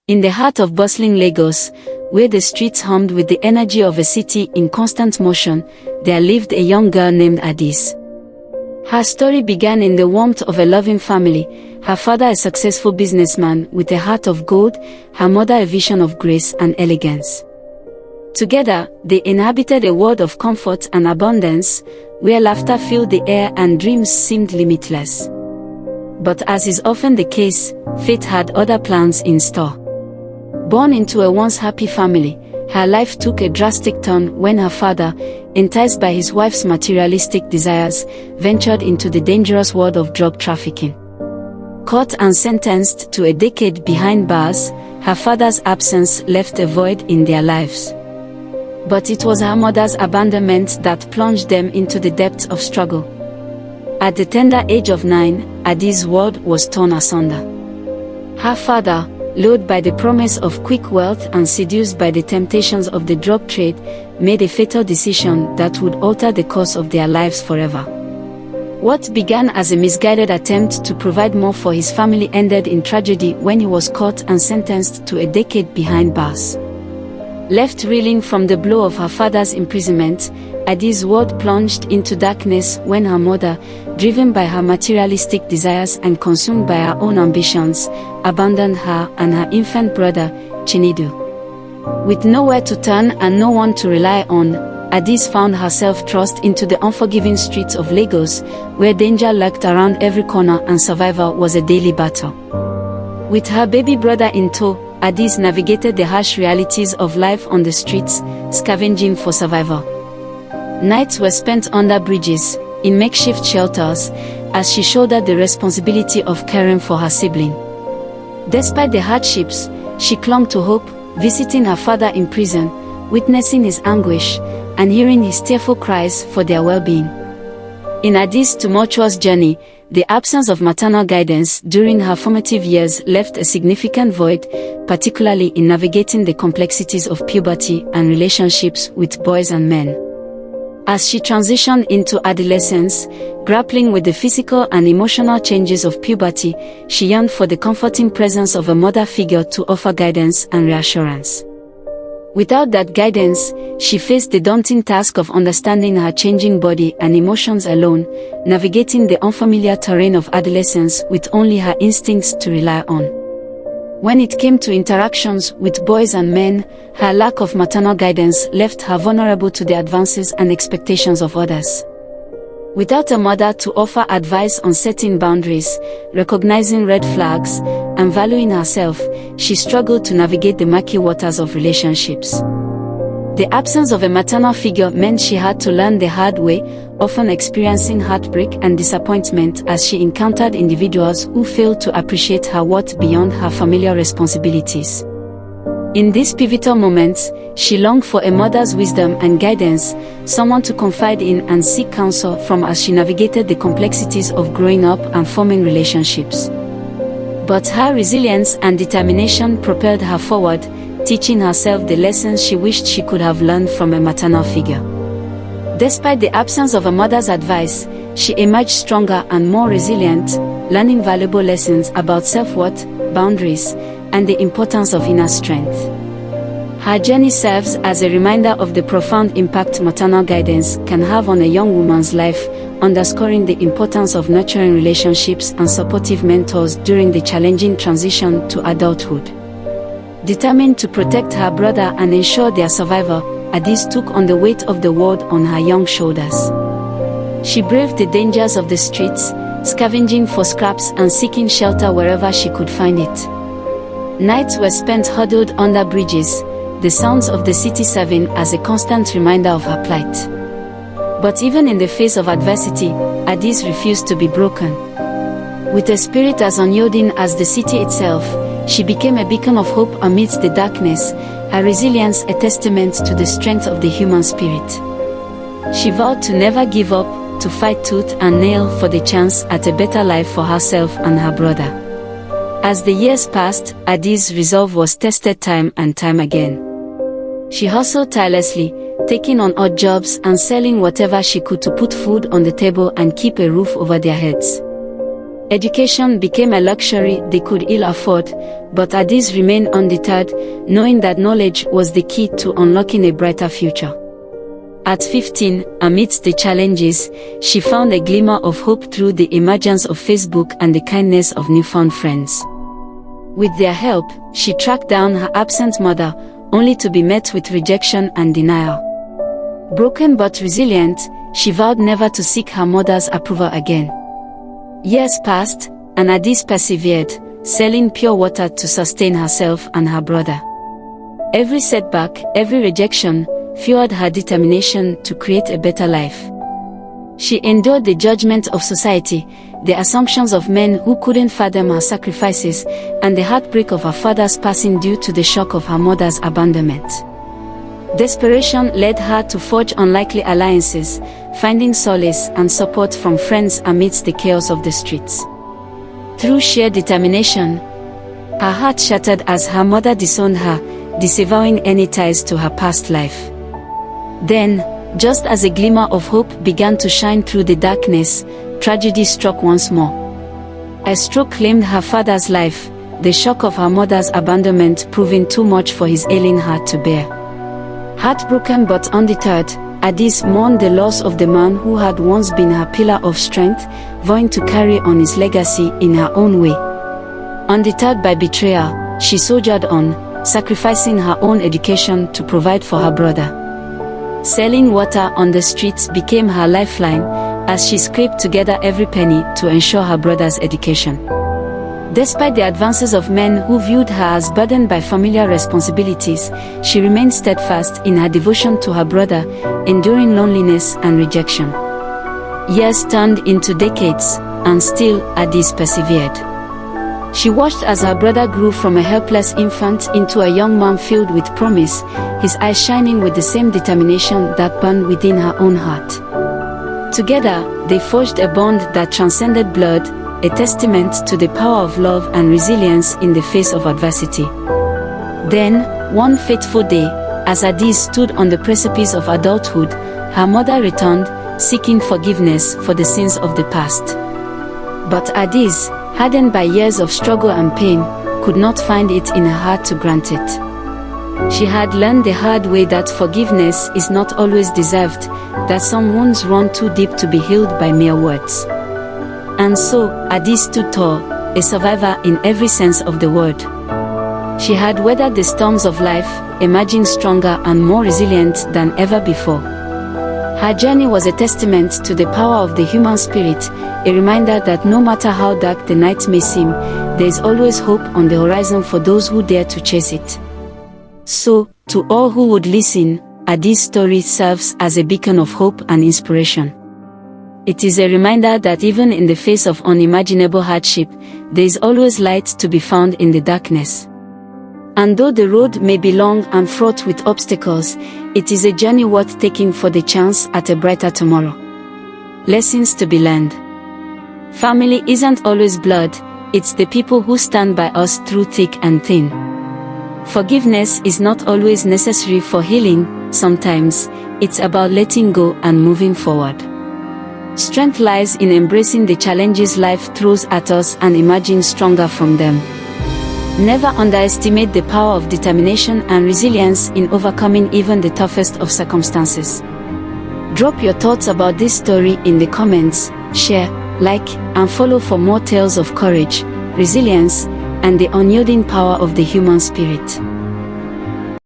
In the heart of bustling Lagos, where the streets hummed with the energy of a city in constant motion, there lived a young girl named Adaeze. Her story began in the warmth of a loving family, her father a successful businessman with a heart of gold, her mother a vision of grace and elegance. Together, they inhabited a world of comfort and abundance, where laughter filled the air and dreams seemed limitless. But as is often the case, fate had other plans in store. Born into a once happy family, her life took a drastic turn when her father, enticed by his wife's materialistic desires, ventured into the dangerous world of drug trafficking. Caught and sentenced to a decade behind bars, her father's absence left a void in their lives. But it was her mother's abandonment that plunged them into the depths of struggle. At the tender age of 9, Adaeze's world was torn asunder. Her father, lured by the promise of quick wealth and seduced by the temptations of the drug trade, made a fatal decision that would alter the course of their lives forever. What began as a misguided attempt to provide more for his family ended in tragedy when he was caught and sentenced to a decade behind bars. Left reeling from the blow of her father's imprisonment, Adaeze's world plunged into darkness when her mother, driven by her materialistic desires and consumed by her own ambitions, abandoned her and her infant brother, Chinedu. With nowhere to turn and no one to rely on, Adaeze found herself thrust into the unforgiving streets of Lagos, where danger lurked around every corner and survival was a daily battle. With her baby brother in tow, Adaeze navigated the harsh realities of life on the streets, scavenging for survival. Nights were spent under bridges, in makeshift shelters, as she shouldered the responsibility of caring for her sibling. Despite the hardships, she clung to hope, visiting her father in prison, witnessing his anguish, and hearing his tearful cries for their well-being. In Adaeze's tumultuous journey, the absence of maternal guidance during her formative years left a significant void, particularly in navigating the complexities of puberty and relationships with boys and men. As she transitioned into adolescence, grappling with the physical and emotional changes of puberty, she yearned for the comforting presence of a mother figure to offer guidance and reassurance. Without that guidance, she faced the daunting task of understanding her changing body and emotions alone, navigating the unfamiliar terrain of adolescence with only her instincts to rely on. When it came to interactions with boys and men, her lack of maternal guidance left her vulnerable to the advances and expectations of others. Without a mother to offer advice on setting boundaries, recognizing red flags, and valuing herself, she struggled to navigate the murky waters of relationships. The absence of a maternal figure meant she had to learn the hard way, often experiencing heartbreak and disappointment as she encountered individuals who failed to appreciate her worth beyond her familiar responsibilities. In these pivotal moments, she longed for a mother's wisdom and guidance, someone to confide in and seek counsel from as she navigated the complexities of growing up and forming relationships. But her resilience and determination propelled her forward, teaching herself the lessons she wished she could have learned from a maternal figure. Despite the absence of a mother's advice, she emerged stronger and more resilient, learning valuable lessons about self-worth, boundaries, and the importance of inner strength. Her journey serves as a reminder of the profound impact maternal guidance can have on a young woman's life, underscoring the importance of nurturing relationships and supportive mentors during the challenging transition to adulthood. Determined to protect her brother and ensure their survival, Adaeze took on the weight of the world on her young shoulders. She braved the dangers of the streets, scavenging for scraps and seeking shelter wherever she could find it. Nights were spent huddled under bridges, the sounds of the city serving as a constant reminder of her plight. But even in the face of adversity, Adaeze refused to be broken. With a spirit as unyielding as the city itself, she became a beacon of hope amidst the darkness, her resilience a testament to the strength of the human spirit. She vowed to never give up, to fight tooth and nail for the chance at a better life for herself and her brother. As the years passed, Adaeze's resolve was tested time and time again. She hustled tirelessly, taking on odd jobs and selling whatever she could to put food on the table and keep a roof over their heads. Education became a luxury they could ill afford, but Adaeze remained undeterred, knowing that knowledge was the key to unlocking a brighter future. At 15, amidst the challenges, she found a glimmer of hope through the emergence of Facebook and the kindness of newfound friends. With their help, she tracked down her absent mother, only to be met with rejection and denial. Broken but resilient, she vowed never to seek her mother's approval again. Years passed, and Adaeze persevered, selling pure water to sustain herself and her brother. Every setback, every rejection, fueled her determination to create a better life. She endured the judgment of society, the assumptions of men who couldn't fathom her sacrifices, and the heartbreak of her father's passing due to the shock of her mother's abandonment. Desperation led her to forge unlikely alliances, finding solace and support from friends amidst the chaos of the streets. Through sheer determination, her heart shattered as her mother disowned her, disavowing any ties to her past life. Then, just as a glimmer of hope began to shine through the darkness, tragedy struck once more. A stroke claimed her father's life, the shock of her mother's abandonment proving too much for his ailing heart to bear. Heartbroken but undeterred, Adaeze mourned the loss of the man who had once been her pillar of strength, vowing to carry on his legacy in her own way. Undeterred by betrayal, she soldiered on, sacrificing her own education to provide for her brother. Selling water on the streets became her lifeline, as she scraped together every penny to ensure her brother's education. Despite the advances of men who viewed her as burdened by familiar responsibilities, she remained steadfast in her devotion to her brother, enduring loneliness and rejection. Years turned into decades, and still Adaeze persevered. She watched as her brother grew from a helpless infant into a young man filled with promise, his eyes shining with the same determination that burned within her own heart. Together, they forged a bond that transcended blood, a testament to the power of love and resilience in the face of adversity. Then, one fateful day, as Adaeze stood on the precipice of adulthood, her mother returned, seeking forgiveness for the sins of the past. But Adaeze, hardened by years of struggle and pain, could not find it in her heart to grant it. She had learned the hard way that forgiveness is not always deserved, that some wounds run too deep to be healed by mere words. And so, Adaeze stood tall, a survivor in every sense of the word. She had weathered the storms of life, emerging stronger and more resilient than ever before. Her journey was a testament to the power of the human spirit, a reminder that no matter how dark the night may seem, there is always hope on the horizon for those who dare to chase it. So, to all who would listen, Adaze's story serves as a beacon of hope and inspiration. It is a reminder that even in the face of unimaginable hardship, there is always light to be found in the darkness. And though the road may be long and fraught with obstacles, it is a journey worth taking for the chance at a brighter tomorrow. Lessons to be learned. Family isn't always blood, it's the people who stand by us through thick and thin. Forgiveness is not always necessary for healing, sometimes it's about letting go and moving forward. Strength lies in embracing the challenges life throws at us and emerging stronger from them. Never underestimate the power of determination and resilience in overcoming even the toughest of circumstances. Drop your thoughts about this story in the comments, share, like, and follow for more tales of courage, resilience, and the unyielding power of the human spirit.